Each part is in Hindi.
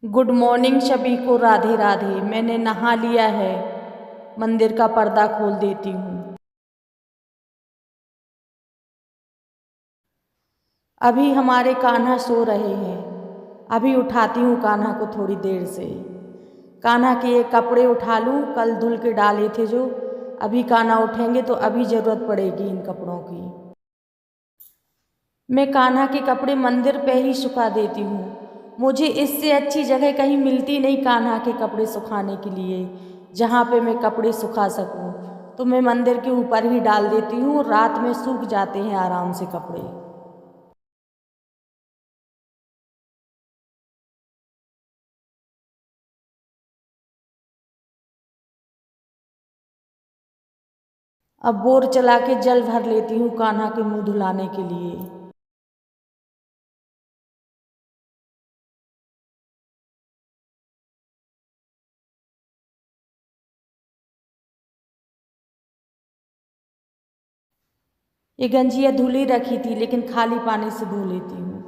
गुड मॉर्निंग सभी को। राधे राधे। मैंने नहा लिया है। मंदिर का पर्दा खोल देती हूँ। अभी हमारे कान्हा सो रहे हैं। अभी उठाती हूँ कान्हा को थोड़ी देर से। कान्हा के ये कपड़े उठा लूँ, कल धुल के डाले थे जो। अभी कान्हा उठेंगे तो अभी ज़रूरत पड़ेगी इन कपड़ों की। मैं कान्हा के कपड़े मंदिर पे ही सुखा देती हूँ। मुझे इससे अच्छी जगह कहीं मिलती नहीं कान्हा के कपड़े सुखाने के लिए, जहाँ पे मैं कपड़े सुखा सकूँ। तो मैं मंदिर के ऊपर ही डाल देती हूँ, रात में सूख जाते हैं आराम से कपड़े। अब बोर चला के जल भर लेती हूँ कान्हा के मुँह धुलाने के लिए। ये गंजिया धुली रखी थी, लेकिन खाली पानी से धो लेती हूँ।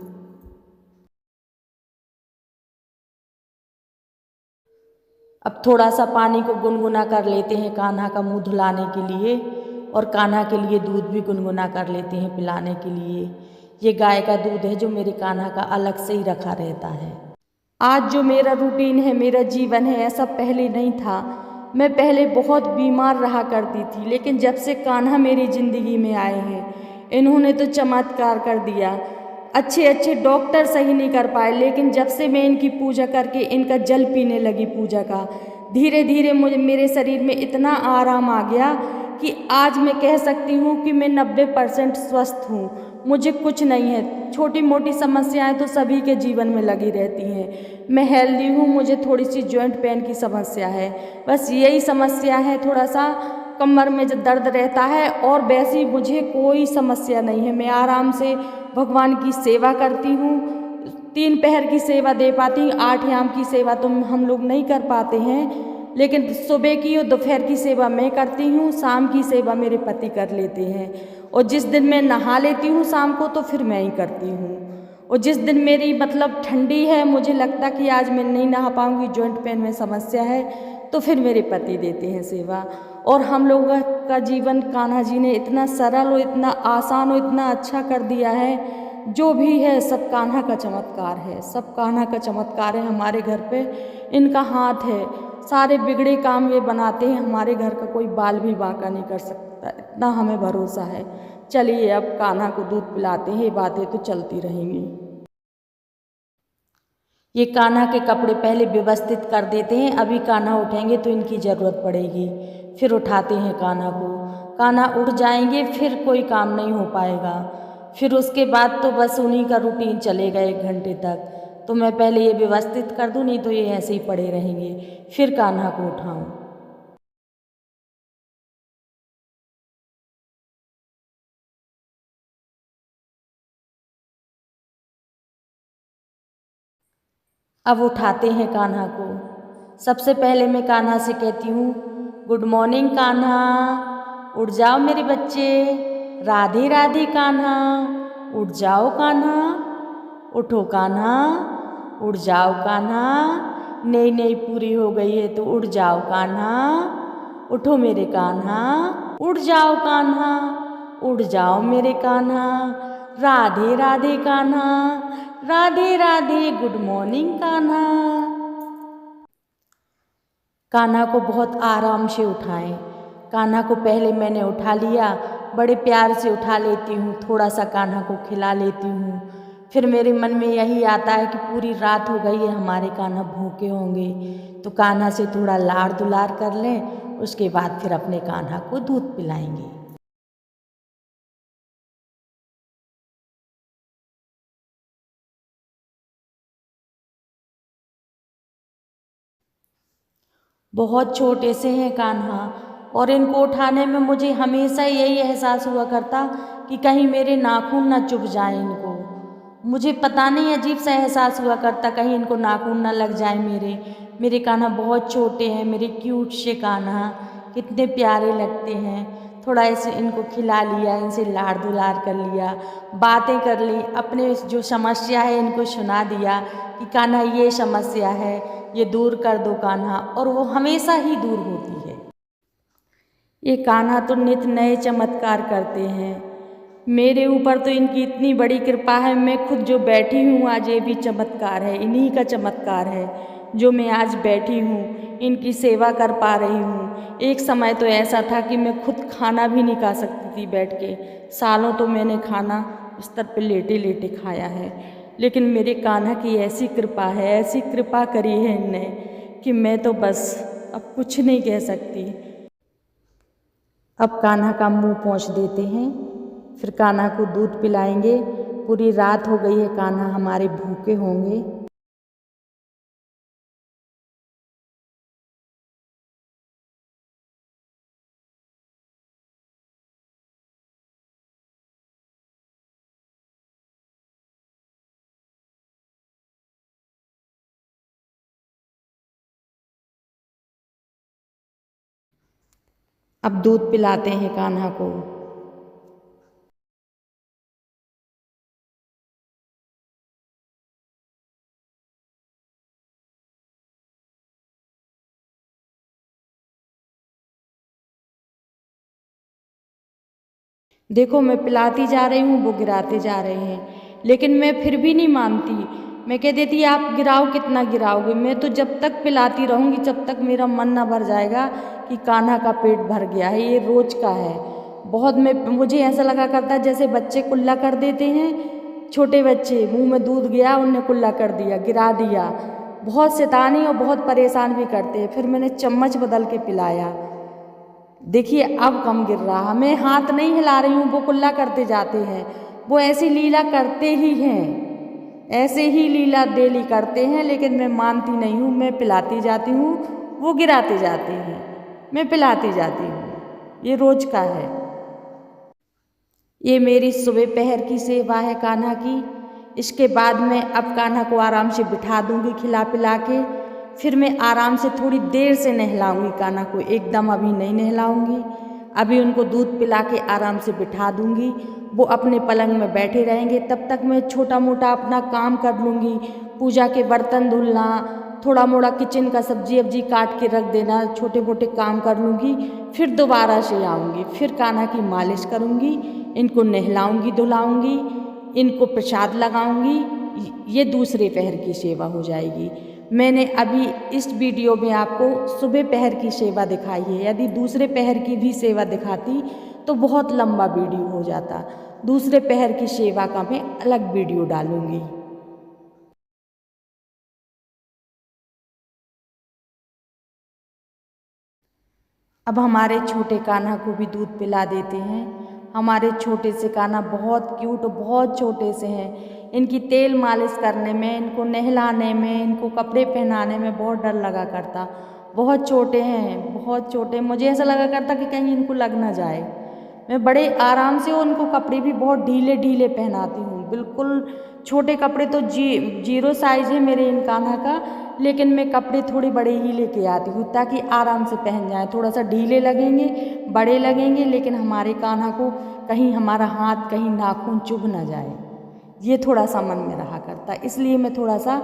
अब थोड़ा सा पानी को गुनगुना कर लेते हैं कान्हा का मुंह धुलाने के लिए, और कान्हा के लिए दूध भी गुनगुना कर लेते हैं पिलाने के लिए। ये गाय का दूध है जो मेरे कान्हा का अलग से ही रखा रहता है। आज जो मेरा रूटीन है, मेरा जीवन है, ऐसा पहले नहीं था। मैं पहले बहुत बीमार रहा करती थी, लेकिन जब से कान्हा मेरी ज़िंदगी में आए हैं, इन्होंने तो चमत्कार कर दिया। अच्छे अच्छे डॉक्टर सही नहीं कर पाए, लेकिन जब से मैं इनकी पूजा करके इनका जल पीने लगी पूजा का, धीरे धीरे मुझे मेरे शरीर में इतना आराम आ गया कि आज मैं कह सकती हूँ कि मैं 90% स्वस्थ हूँ। मुझे कुछ नहीं है। छोटी मोटी समस्याएं तो सभी के जीवन में लगी रहती हैं। मैं हेल्दी हूँ, मुझे थोड़ी सी जॉइंट पेन की समस्या है, बस यही समस्या है। थोड़ा सा कमर में जो दर्द रहता है, और वैसी मुझे कोई समस्या नहीं है। मैं आराम से भगवान की सेवा करती हूँ। 3 पहर की सेवा दे पाती हूँ, 8 याम की सेवा तो हम लोग नहीं कर पाते हैं, लेकिन सुबह की और दोपहर की सेवा मैं करती हूँ, शाम की सेवा मेरे पति कर लेते हैं। और जिस दिन मैं नहा लेती हूँ शाम को, तो फिर मैं ही करती हूँ। और जिस दिन मेरी मतलब ठंडी है, मुझे लगता कि आज मैं नहीं नहा पाऊँगी, जॉइंट पेन में समस्या है, तो फिर मेरे पति देते हैं सेवा। और हम लोगों का जीवन कान्हा जी ने इतना सरल और इतना आसान और इतना अच्छा कर दिया है। जो भी है सब कान्हा का चमत्कार है, सब कान्हा का चमत्कार है। हमारे घर पे इनका हाथ है। सारे बिगड़े काम ये बनाते हैं, हमारे घर का कोई बाल भी बांका नहीं कर सकता, इतना हमें भरोसा है। चलिए अब कान्हा को दूध पिलाते हैं, ये बातें तो चलती रहेंगी। ये कान्हा के कपड़े पहले व्यवस्थित कर देते हैं, अभी कान्हा उठेंगे तो इनकी ज़रूरत पड़ेगी। फिर उठाते हैं कान्हा को। कान्हा उठ जाएंगे फिर कोई काम नहीं हो पाएगा। फिर उसके बाद तो बस उन्हीं का रूटीन चलेगा 1 घंटे तक। तो मैं पहले ये व्यवस्थित कर दूँ, नहीं तो ये ऐसे ही पड़े रहेंगे। फिर कान्हा को उठाऊँ। अब उठाते हैं कान्हा को। सबसे पहले मैं कान्हा से कहती हूँ, गुड मॉर्निंग कान्हा, उठ जाओ मेरे बच्चे। राधे राधे कान्हा, उठ जाओ कान्हा, उठो कान्हा, उठ जाओ कान्हा। नई नई पूरी हो गई है तो उठ जाओ कान्हा, उठो मेरे कान्हा, उठ जाओ कान्हा, उठ जाओ मेरे कान्हा। Radhe Radhe Kanha, Radhe Radhe, good morning Kanha. कान्हा को बहुत आराम से उठाएं। कान्हा को पहले मैंने उठा लिया, बड़े प्यार से उठा लेती हूँ, थोड़ा सा कान्हा को खिला लेती हूँ। फिर मेरे मन में यही आता है कि पूरी रात हो गई है, हमारे कान्हा भूखे होंगे, तो कान्हा से थोड़ा लाड़ दुलार कर लें, उसके बाद फिर अपने कान्हा को दूध पिलाएंगे। बहुत छोटे से हैं कान्हा, और इनको उठाने में मुझे हमेशा यही एहसास हुआ करता कि कहीं मेरे नाखून ना चुभ जाएं इनको। मुझे पता नहीं, अजीब सा एहसास हुआ करता कहीं इनको नाखून ना लग जाए मेरे कान्हा बहुत छोटे हैं, मेरे क्यूट से कान्हा कितने प्यारे लगते हैं। थोड़ा ऐसे इनको खिला लिया, इनसे लाड़ दुलार कर लिया, बातें कर ली, अपने जो समस्या है इनको सुना दिया कि कान्हा ये समस्या है, ये दूर कर दो कान्हा, और वो हमेशा ही दूर होती है। ये कान्हा तो नित नए चमत्कार करते हैं। मेरे ऊपर तो इनकी इतनी बड़ी कृपा है, मैं खुद जो बैठी हूँ आज ये भी चमत्कार है, इन्हीं का चमत्कार है जो मैं आज बैठी हूँ, इनकी सेवा कर पा रही हूँ। एक समय तो ऐसा था कि मैं खुद खाना भी नहीं खा सकती थी बैठ के, सालों तो मैंने खाना बिस्तर पे लेटे लेटे खाया है, लेकिन मेरे कान्हा की ऐसी कृपा है, ऐसी कृपा करी है इनने कि मैं तो बस अब कुछ नहीं कह सकती। अब कान्हा का मुंह पोंछ देते हैं, फिर कान्हा को दूध पिलाएंगे। पूरी रात हो गई है, कान्हा हमारे भूखे होंगे। अब दूध पिलाते हैं कान्हा को। देखो मैं पिलाती जा रही हूँ, वो गिराते जा रहे हैं, लेकिन मैं फिर भी नहीं मानती। मैं कह देती आप गिराओ, कितना गिराओगे, मैं तो जब तक पिलाती रहूँगी जब तक मेरा मन ना भर जाएगा कि कान्हा का पेट भर गया है। ये रोज का है। बहुत मुझे ऐसा लगा करता है जैसे बच्चे कुल्ला कर देते हैं, छोटे बच्चे मुंह में दूध गया उनने कुल्ला कर दिया, गिरा दिया। बहुत शैतानी और बहुत परेशान भी करते हैं। फिर मैंने चम्मच बदल के पिलाया, देखिए अब कम गिर रहा। मैं हाथ नहीं हिला रही हूँ, वो कुल्ला करते जाते हैं। वो ऐसी लीला करते ही हैं, ऐसे ही लीला डेली करते हैं, लेकिन मैं मानती नहीं हूँ। मैं पिलाती जाती हूँ, वो गिराते जाते हैं, मैं पिलाती जाती हूँ। ये रोज का है। ये मेरी सुबह पहर की सेवा है कान्हा की। इसके बाद मैं अब कान्हा को आराम से बिठा दूंगी खिला पिला के। फिर मैं आराम से थोड़ी देर से नहलाऊंगी कान्हा को, एकदम अभी नहीं नहलाऊंगी। अभी उनको दूध पिला के आराम से बिठा दूंगी, वो अपने पलंग में बैठे रहेंगे। तब तक मैं छोटा मोटा अपना काम कर लूँगी, पूजा के बर्तन धुलना, थोड़ा मोड़ा किचन का सब्जी वब्जी काट के रख देना, छोटे मोटे काम कर लूँगी। फिर दोबारा से आऊँगी, फिर कान्हा की मालिश करूँगी, इनको नहलाऊँगी धुलाऊँगी, इनको प्रसाद लगाऊँगी। ये दूसरे पहर की सेवा हो जाएगी। मैंने अभी इस वीडियो में आपको सुबह पहर की सेवा दिखाई है। यदि दूसरे पहर की भी सेवा दिखाती तो बहुत लंबा वीडियो हो जाता। दूसरे पहर की सेवा का मैं अलग वीडियो डालूँगी। अब हमारे छोटे कान्हा को भी दूध पिला देते हैं। हमारे छोटे से कान्हा बहुत क्यूट, बहुत छोटे से हैं। इनकी तेल मालिश करने में, इनको नहलाने में, इनको कपड़े पहनाने में बहुत डर लगा करता। बहुत छोटे हैं, बहुत छोटे। मुझे ऐसा लगा करता कि कहीं इनको लग ना जाए। मैं बड़े आराम से उनको कपड़े भी बहुत ढीले ढीले पहनाती हूँ। बिल्कुल छोटे कपड़े तो जीरो साइज़ है मेरे इन कान्हा का, लेकिन मैं कपड़े थोड़े बड़े ही लेके आती हूँ ताकि आराम से पहन जाए। थोड़ा सा ढीले लगेंगे, बड़े लगेंगे, लेकिन हमारे कान्हा को कहीं हमारा हाथ, कहीं नाखून चुभ ना जाए, ये थोड़ा सा मन में रहा करता। इसलिए मैं थोड़ा सा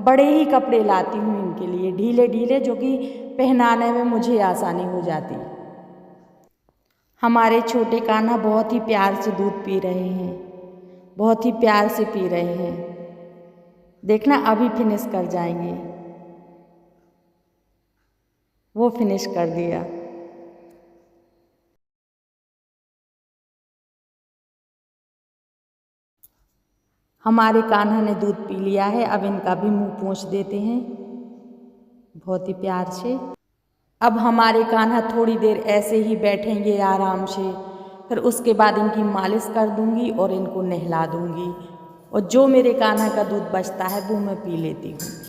बड़े ही कपड़े लाती हूँ इनके लिए, ढीले ढीले, जो कि पहनाने में मुझे आसानी हो जाती। हमारे छोटे कान्हा बहुत ही प्यार से दूध पी रहे हैं, बहुत ही प्यार से पी रहे हैं। देखना अभी फिनिश कर जाएंगे। वो फिनिश कर दिया। हमारे कान्हा ने दूध पी लिया है। अब इनका भी मुंह पोंछ देते हैं बहुत ही प्यार से। अब हमारे कान्हा थोड़ी देर ऐसे ही बैठेंगे आराम से, फिर उसके बाद इनकी मालिश कर दूंगी और इनको नहला दूंगी, और जो मेरे कान्हा का दूध बचता है वो मैं पी लेती हूँ।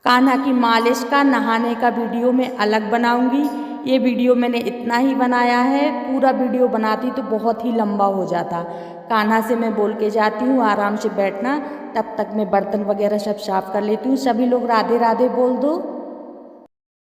कान्हा की मालिश का, नहाने का वीडियो मैं अलग बनाऊंगी। ये वीडियो मैंने इतना ही बनाया है, पूरा वीडियो बनाती तो बहुत ही लंबा हो जाता। कान्हा से मैं बोल के जाती हूँ आराम से बैठना, तब तक मैं बर्तन वगैरह सब साफ कर लेती हूँ। सभी लोग राधे राधे बोल दो।